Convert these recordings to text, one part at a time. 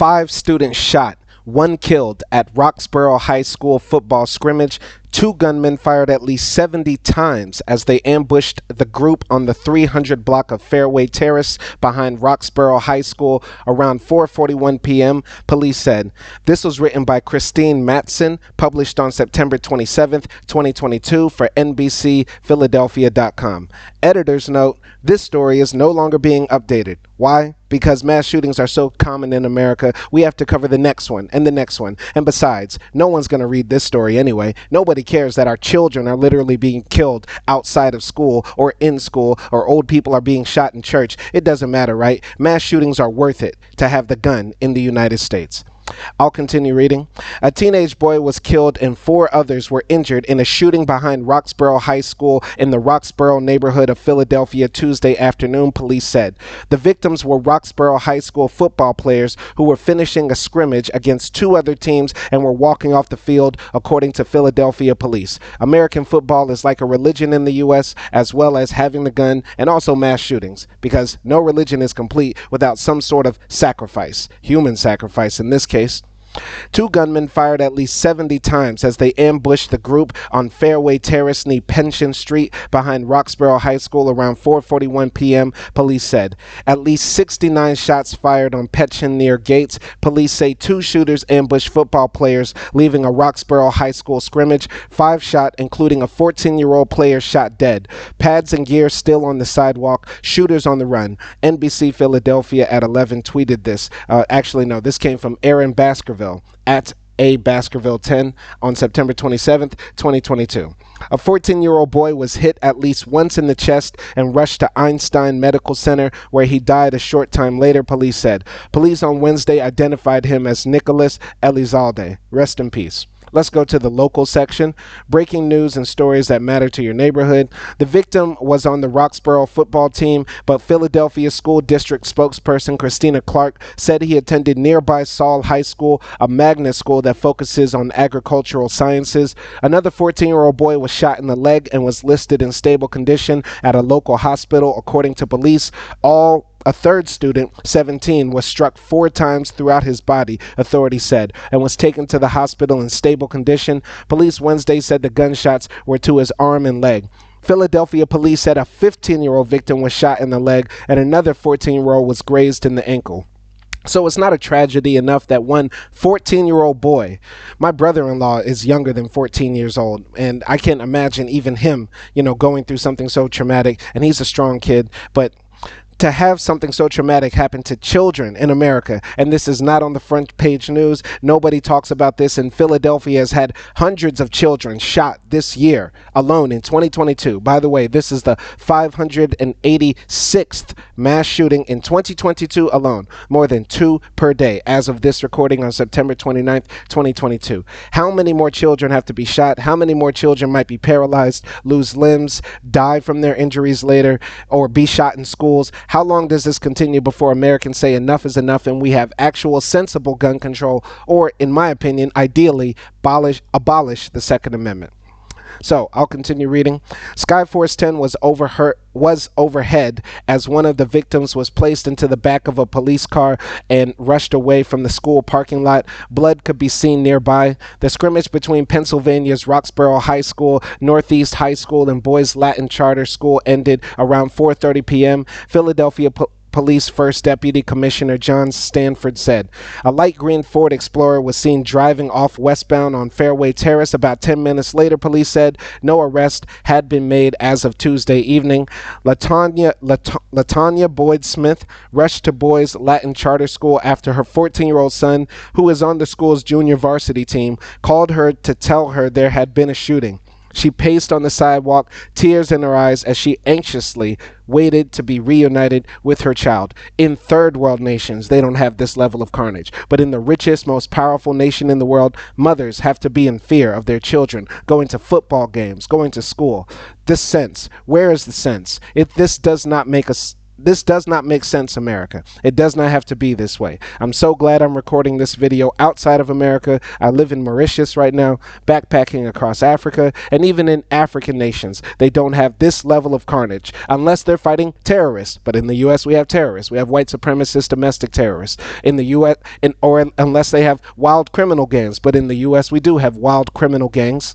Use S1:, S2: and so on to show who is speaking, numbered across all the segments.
S1: 5 students shot, 1 killed at Roxborough High School football scrimmage. 2 gunmen fired at least 70 times as they ambushed the group on the 300 block of Fairway Terrace behind Roxborough High School around 4:41 p.m., police said. This was written by Christine Matson, published on September 27, 2022 for NBCPhiladelphia.com. Editor's note, this story is no longer being updated. Why? Because mass shootings are so common in America, we have to cover the next one and the next one. And besides, no one's going to read this story anyway. Nobody cares that our children are literally being killed outside of school or in school, or old people are being shot in church. It doesn't matter, right? Mass shootings are worth it to have the gun in the United States. I'll continue reading. A teenage boy was killed and 4 others were injured in a shooting behind Roxborough High School in the Roxborough neighborhood of Philadelphia Tuesday afternoon, police said. The victims were Roxborough High School football players who were finishing a scrimmage against 2 other teams and were walking off the field, according to Philadelphia police. American football is like a religion in the U.S., as well as having the gun and also mass shootings, because no religion is complete without some sort of sacrifice, human sacrifice in this case. 2 gunmen fired at least 70 times as they ambushed the group on Fairway Terrace near Pension Street behind Roxborough High School around 4:41 p.m., police said. At least 69 shots fired on Pension near Gates. Police say 2 shooters ambushed football players leaving a Roxborough High School scrimmage. 5 shot, including a 14-year-old player, shot dead. Pads and gear still on the sidewalk. Shooters on the run. NBC Philadelphia at 11 tweeted this. Actually, no, this came from Aaron Baskerville at A. Baskerville 10 on September 27th, 2022. A 14-year-old boy was hit at least once in the chest and rushed to Einstein Medical Center, where he died a short time later, police said. Police on Wednesday identified him as Nicholas Elizalde. Rest in peace. Let's go to the local section. Breaking news and stories that matter to your neighborhood. The victim was on the Roxborough football team, but Philadelphia School District spokesperson Christina Clark said he attended nearby Saul High School, a magnet school that focuses on agricultural sciences. Another 14-year-old boy was shot in the leg and was listed in stable condition at a local hospital, according to police. A third student, 17, was struck 4 times throughout his body, authorities said, and was taken to the hospital in stable condition. Police Wednesday said the gunshots were to his arm and leg. Philadelphia police said a 15-year-old victim was shot in the leg and another 14-year-old was grazed in the ankle. So it's not a tragedy enough that one 14-year-old boy, my brother-in-law is younger than 14 years old, and I can't imagine even him, going through something so traumatic, and he's a strong kid, but to have something so traumatic happen to children in America, and this is not on the front page news. Nobody talks about this, and Philadelphia has had hundreds of children shot this year alone in 2022. By the way, this is the 586th mass shooting in 2022 alone, more than 2 per day as of this recording on September 29th, 2022. How many more children have to be shot? How many more children might be paralyzed, lose limbs, die from their injuries later, or be shot in schools? How long does this continue before Americans say enough is enough and we have actual sensible gun control, or, in my opinion, ideally abolish the Second Amendment? So I'll continue reading. Skyforce 10 was overhead as one of the victims was placed into the back of a police car and rushed away from the school parking lot. Blood could be seen nearby. The scrimmage between Pennsylvania's Roxborough High School, Northeast High School, and Boys Latin Charter School ended around 4:30 p.m. Philadelphia Police First Deputy Commissioner John Stanford said. A light green Ford Explorer was seen driving off westbound on Fairway Terrace about 10 minutes later, police said. No arrest had been made as of Tuesday evening. Latanya Boyd Smith rushed to Boys Latin Charter School after her 14-year-old son, who is on the school's junior varsity team, called her to tell her there had been a shooting. She paced on the sidewalk, tears in her eyes, as she anxiously waited to be reunited with her child. In third world nations, they don't have this level of carnage. But in the richest, most powerful nation in the world, mothers have to be in fear of their children going to football games, going to school. This sense, where is the sense? If this does not make us this does not make sense, America. It does not have to be this way. I'm so glad I'm recording this video outside of America. I live in Mauritius right now, backpacking across Africa, and even in African nations, they don't have this level of carnage unless they're fighting terrorists. But in the U.S., we have terrorists. We have white supremacist domestic terrorists. In the U.S., or unless they have wild criminal gangs. But in the U.S., we do have wild criminal gangs.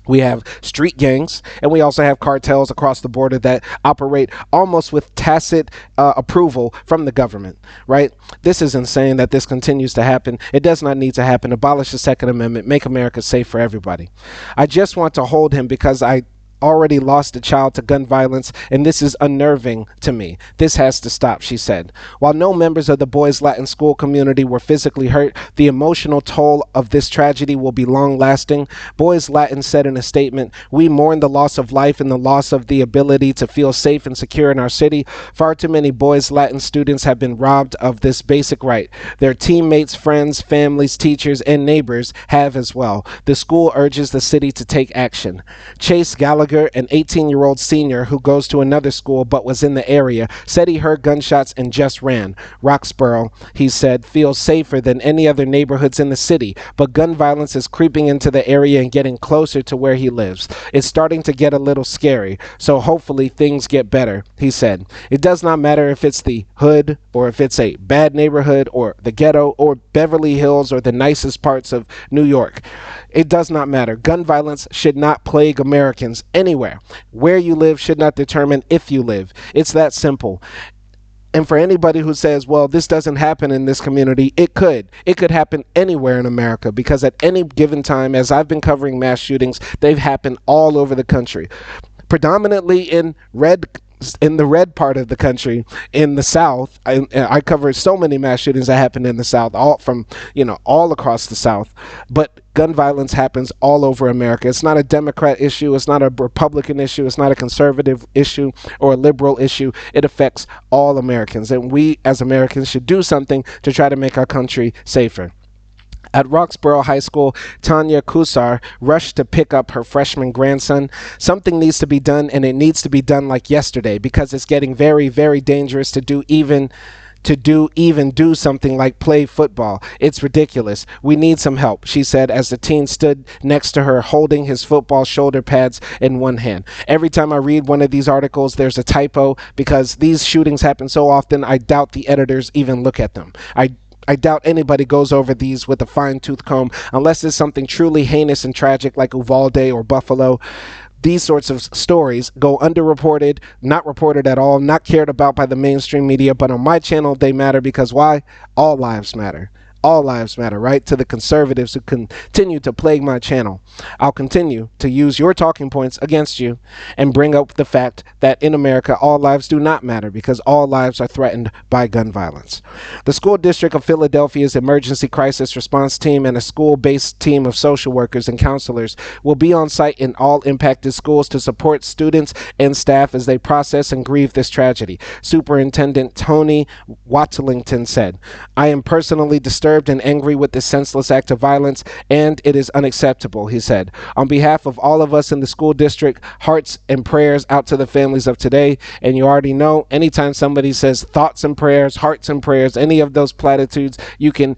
S1: We have street gangs, and we also have cartels across the border that operate almost with tacit approval from the government, right? This is insane that this continues to happen. It does not need to happen. Abolish the Second Amendment. Make America safe for everybody. I just want to hold him because I already lost a child to gun violence, and this is unnerving to me. This has to stop, she said. While no members of the boys' Latin school community were physically hurt, the emotional toll of this tragedy will be long-lasting. Boys Latin said in a statement, "We mourn the loss of life and the loss of the ability to feel safe and secure in our city. Far too many boys Latin students have been robbed of this basic right. Their teammates, friends, families, teachers, and neighbors have as well. The school urges the city to take action." Chase Gallagher, an 18-year-old senior who goes to another school but was in the area, said he heard gunshots and just ran. Roxborough, he said, feels safer than any other neighborhoods in the city, but gun violence is creeping into the area and getting closer to where he lives. It's starting to get a little scary, so hopefully things get better, he said. It does not matter if it's the hood or if it's a bad neighborhood or the ghetto or Beverly Hills or the nicest parts of New York. It does not matter. Gun violence should not plague Americans anywhere. Where you live should not determine if you live. It's that simple. And for anybody who says, well, this doesn't happen in this community, it could. It could happen anywhere in America, because at any given time, as I've been covering mass shootings, they've happened all over the country. Predominantly in the red part of the country, in the South. I covered so many mass shootings that happened in the South, all across the South. But gun violence happens all over America. It's not a Democrat issue. It's not a Republican issue. It's not a conservative issue or a liberal issue. It affects all Americans. And we as Americans should do something to try to make our country safer. At Roxborough High School, Tanya Kusar rushed to pick up her freshman grandson. Something needs to be done, and it needs to be done like yesterday, because it's getting very, very dangerous to do something like play football. It's ridiculous. We need some help, she said as the teen stood next to her holding his football shoulder pads in one hand. Every time I read one of these articles, there's a typo, because these shootings happen so often, I doubt the editors even look at them. I doubt anybody goes over these with a fine-tooth comb unless it's something truly heinous and tragic like Uvalde or Buffalo. These sorts of stories go underreported, not reported at all, not cared about by the mainstream media, but on my channel they matter, because why? All lives matter. All lives matter, right? To the conservatives who continue to plague my channel, I'll continue to use your talking points against you and bring up the fact that in America, all lives do not matter, because all lives are threatened by gun violence. The School District of Philadelphia's Emergency Crisis Response Team and a school-based team of social workers and counselors will be on site in all impacted schools to support students and staff as they process and grieve this tragedy. Superintendent Tony Watlington said, "I am personally disturbed and angry with this senseless act of violence, and it is unacceptable," he said. "On behalf of all of us in the school district, hearts and prayers out to the families of today." And you already know, anytime somebody says thoughts and prayers, hearts and prayers, any of those platitudes, you can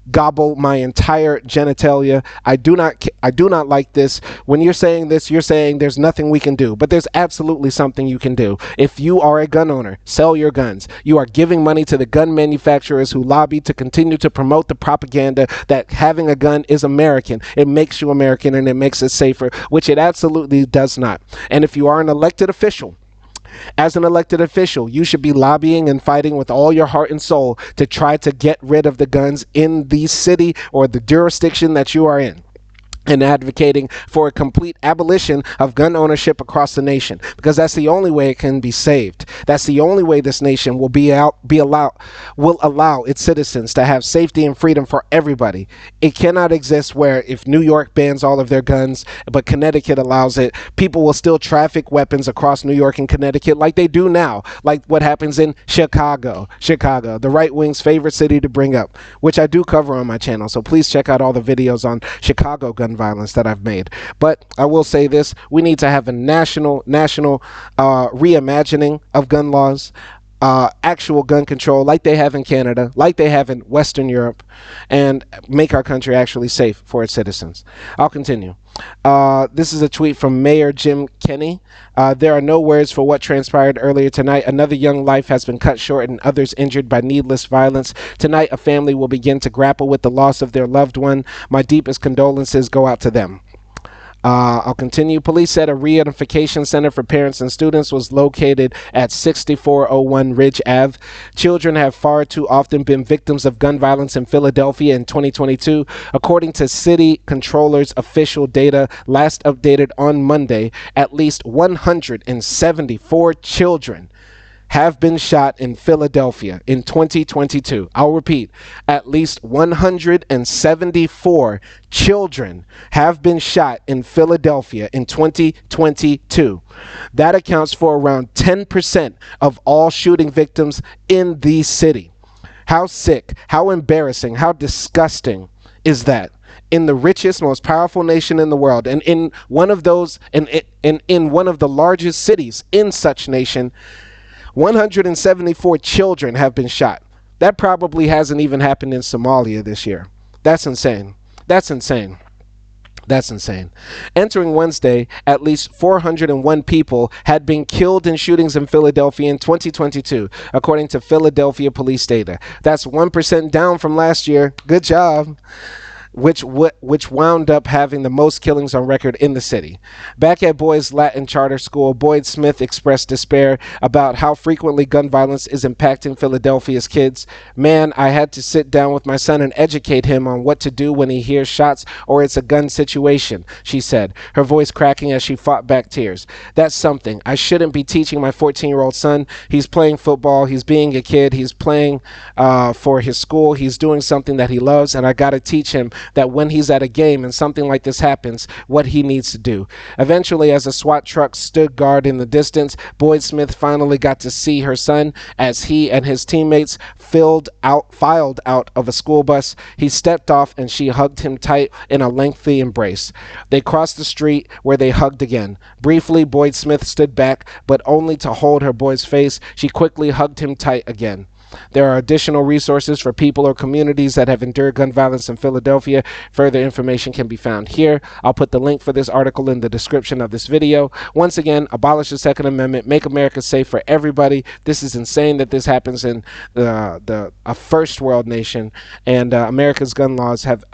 S1: gobble my entire genitalia. I do not like this. When you're saying this, you're saying there's nothing we can do, but there's absolutely something you can do. If you are a gun owner, sell your guns. You are giving money to the gun manufacturers who lobby to continue to promote the propaganda that having a gun is American. It makes you American and it makes it safer, which it absolutely does not. And if you are an elected official, as an elected official, you should be lobbying and fighting with all your heart and soul to try to get rid of the guns in the city or the jurisdiction that you are in, and advocating for a complete abolition of gun ownership across the nation, because that's the only way it can be saved. That's the only way this nation will allow its citizens to have safety and freedom for everybody. It cannot exist where if New York bans all of their guns, but Connecticut allows it, people will still traffic weapons across New York and Connecticut like they do now, like what happens in Chicago, the right wing's favorite city to bring up, which I do cover on my channel. So please check out all the videos on Chicago gun violence that I've made. But I will say this: we need to have a national reimagining of gun laws. actual gun control like they have in Canada, like they have in Western Europe, and make our country actually safe for its citizens. I'll continue. This is a tweet from Mayor Jim Kenney. There are no words for what transpired earlier tonight. Another young life has been cut short and others injured by needless violence. Tonight, a family will begin to grapple with the loss of their loved one. My deepest condolences go out to them. I'll continue. Police said a reunification center for parents and students was located at 6401 Ridge Ave. Children have far too often been victims of gun violence in Philadelphia in 2022. According to city controller's official data, last updated on Monday, at least 174 children have been shot in Philadelphia in 2022. I'll repeat, at least 174 children have been shot in Philadelphia in 2022. That accounts for around 10% of all shooting victims in the city. How sick, how embarrassing, how disgusting is that? In the richest, most powerful nation in the world, and in one of those, in one of the largest cities in such nation, 174 children have been shot. That probably hasn't even happened in Somalia this year. That's insane. That's insane. That's insane. Entering Wednesday, at least 401 people had been killed in shootings in Philadelphia in 2022, according to Philadelphia police data. That's 1% down from last year. Good job. Which wound up having the most killings on record in the city. Back at Boyd's Latin Charter School, Boyd Smith expressed despair about how frequently gun violence is impacting Philadelphia's kids. Man, I had to sit down with my son and educate him on what to do when he hears shots or it's a gun situation, she said, her voice cracking as she fought back tears. That's something. I shouldn't be teaching my 14-year-old son. He's playing football. He's being a kid. He's playing for his school. He's doing something that he loves, and I got to teach him that when he's at a game and something like this happens, what he needs to do. Eventually, as a SWAT truck stood guard in the distance, Boyd Smith finally got to see her son as he and his teammates filed out of a school bus. He stepped off and she hugged him tight in a lengthy embrace. They crossed the street where they hugged again. Briefly, Boyd Smith stood back, but only to hold her boy's face. She quickly hugged him tight again. There are additional resources for people or communities that have endured gun violence in Philadelphia. Further information can be found here. I'll put the link for this article in the description of this video. Once again, abolish the Second Amendment. Make America safe for everybody. This is insane that this happens in a first world nation, and America's gun laws have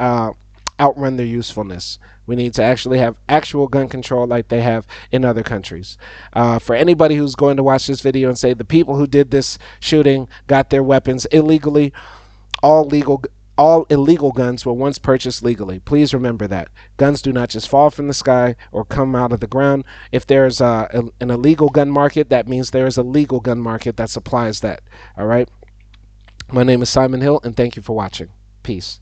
S1: outrun their usefulness. We need to actually have actual gun control like they have in other countries. For anybody who's going to watch this video and say the people who did this shooting got their weapons illegally, all illegal guns were once purchased legally. Please remember that. Guns do not just fall from the sky or come out of the ground. If there's an illegal gun market, that means there is a legal gun market that supplies that. All right? My name is Simon Hill, and thank you for watching. Peace.